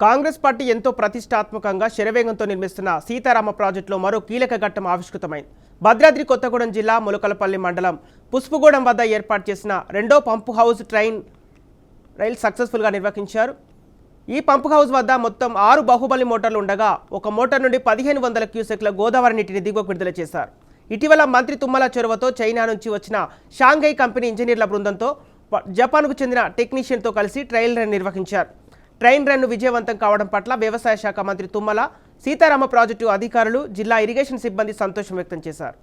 Congress party ఎంతో ప్రతిష్టాత్మకంగా శరవేగంతో నిర్మిస్తున్న సీతారామ ప్రాజెక్టులో మరో కీలక ఘట్టం ఆవిష్కృతమైంది. భద్రాద్రి కొత్తగూడెం జిల్లా ములకలపల్లి మండలం పుష్పగూడెం వద్ద ఏర్పాటు చేసిన రెండో పంపు హౌస్ రైల్ సక్సెస్ఫుల్గా నిర్వహించారు. ఈ పంపు హౌస్ వద్ద మొత్తం 6 బాహుబలి మోటార్లు ఉండగా ఒక మోటార్ నుండి 1500 క్యూసెక్ల గోదావరి నీటిని దిగువకు విడుదల చేశారు. ఇటీవల మంత్రి తుమ్మల చొరవతో చైనా నుంచి వచ్చిన షాంఘై కంపెనీ ఇంజనీర్ల బృందంతో జపాన్కు చెందిన టెక్నీషియన్తో కలిసి ట్రయల్ రన్ నిర్వహించారు. ట్రైన్ రన్ విజయవంతం కావడం పట్ల వ్యవసాయ శాఖ మంత్రి తుమ్మల, సీతారామ ప్రాజెక్టు అధికారులు, జిల్లా ఇరిగేషన్ సిబ్బంది సంతోషం వ్యక్తం చేశారు.